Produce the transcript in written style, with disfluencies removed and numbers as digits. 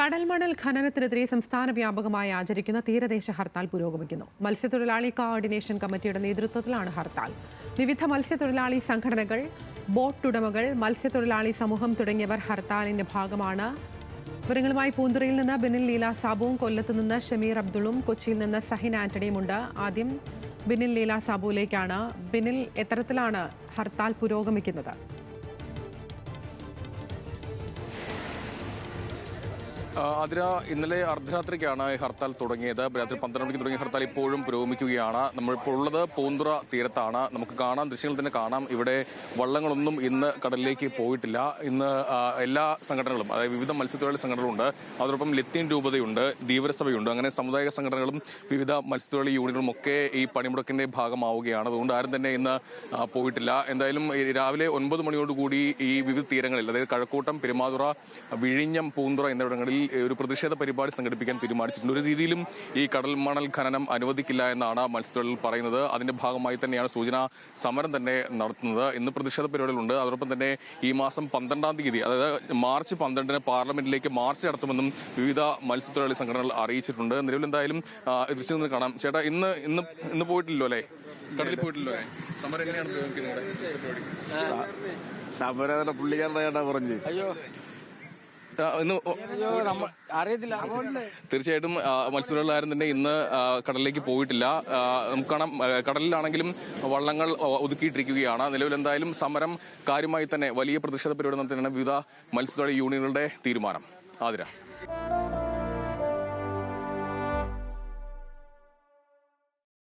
കടൽമണൽ ഖനനത്തിനെതിരെ സംസ്ഥാന വ്യാപകമായി ആചരിക്കുന്ന തീരദേശ ഹർത്താൽ പുരോഗമിക്കുന്നു. മത്സ്യത്തൊഴിലാളി കോർഡിനേഷൻ കമ്മിറ്റിയുടെ നേതൃത്വത്തിലാണ് ഹർത്താൽ. വിവിധ മത്സ്യത്തൊഴിലാളി സംഘടനകൾ, ബോട്ടുടമകൾ, മത്സ്യത്തൊഴിലാളി സമൂഹം തുടങ്ങിയവർ ഹർത്താലിന്റെ ഭാഗമാണ്. വിവരങ്ങളുമായി പൂന്തുറയിൽ നിന്ന് ബിനിൽ ലീല സാബുവും, കൊല്ലത്ത് നിന്ന് ഷമീർ അബ്ദുളും, കൊച്ചിയിൽ നിന്ന് സഹിൻ ആന്റണിയുമുണ്ട്. ആദ്യം ബിനിൽ ലീല സാബുവിലേക്കാണ്. ബിനിൽ, എത്തരത്തിലാണ് ഹർത്താൽ പുരോഗമിക്കുന്നത്? അതിര ഇന്നലെ അർദ്ധരാത്രിക്കാണ് ഹർത്താൽ തുടങ്ങിയത്. രാത്രി 12 മണിക്ക് തുടങ്ങിയ ഹർത്താൽ ഇപ്പോഴും പുരോഗമിക്കുകയാണ്. നമ്മളിപ്പോൾ ഉള്ളത് പൂന്തുറ തീരത്താണ്. നമുക്ക് കാണാം, ദൃശ്യങ്ങൾ തന്നെ കാണാം, ഇവിടെ വള്ളങ്ങളൊന്നും ഇന്ന് കടലിലേക്ക് പോയിട്ടില്ല. ഇന്ന് എല്ലാ സംഘടനകളും, അതായത് വിവിധ മത്സ്യത്തൊഴിലാളി സംഘടനകളുണ്ട്, അതോടൊപ്പം ലത്തീൻ രൂപതയുണ്ട്, ധീവരസഭയുണ്ട്, അങ്ങനെ സാമുദായിക സംഘടനകളും വിവിധ മത്സ്യത്തൊഴിലാളി യൂണിയനുകളും ഒക്കെ ഈ പണിമുടക്കിന്റെ ഭാഗമാവുകയാണ്. അതുകൊണ്ട് ആരും തന്നെ ഇന്ന് പോയിട്ടില്ല. എന്തായാലും രാവിലെ 9 മണിയോടുകൂടി ഈ വിവിധ തീരങ്ങളിൽ, അതായത് കഴക്കൂട്ടം, പെരുമാതുറ, വിഴിഞ്ഞം, പൂന്തുറ എന്നിവിടങ്ങളിൽ ഒരു പ്രതിഷേധ പരിപാടി സംഘടിപ്പിക്കാൻ തീരുമാനിച്ചിട്ടുണ്ട്. ഒരു രീതിയിലും ഈ കടൽ മണൽ ഖനനം അനുവദിക്കില്ല എന്നാണ് മത്സ്യത്തൊഴിലാളികൾ പറയുന്നത്. അതിന്റെ ഭാഗമായി തന്നെയാണ് സൂചനാ സമരം തന്നെ നടത്തുന്നത്. ഇന്ന് പ്രതിഷേധ പരിപാടികളുണ്ട്. അതോടൊപ്പം തന്നെ ഈ മാസം 12-ാം തീയതി, അതായത് മാർച്ച് 12-ന് പാർലമെന്റിലേക്ക് മാർച്ച് നടത്തുമെന്നും വിവിധ മത്സ്യത്തൊഴിലാളി സംഘടനകൾ അറിയിച്ചിട്ടുണ്ട്. നിലവിൽ എന്തായാലും ദൃശ്യം കാണാം. ചേട്ടാ, ഇന്ന് പോയിട്ടില്ലോ അല്ലേ? കടലിൽ പോയിട്ടില്ലോ? സമരം എങ്ങനെയാണ് സമരം പുള്ളിക്കാരനാ പറഞ്ഞു. തീർച്ചയായിട്ടും മത്സ്യത്തൊഴിലാരും തന്നെ ഇന്ന് കടലിലേക്ക് പോയിട്ടില്ല. നമുക്ക് കാണാം, കടലിലാണെങ്കിലും വള്ളങ്ങൾ ഒതുക്കിയിട്ടിരിക്കുകയാണ്. നിലവിൽ എന്തായാലും സമരം കാര്യമായി തന്നെ വലിയ പ്രതിഷേധ പരിപാടി നടത്താനാണ് വിവിധ മത്സ്യത്തൊഴിലാളി യൂണിയനുകളുടെ തീരുമാനം. ആതിര.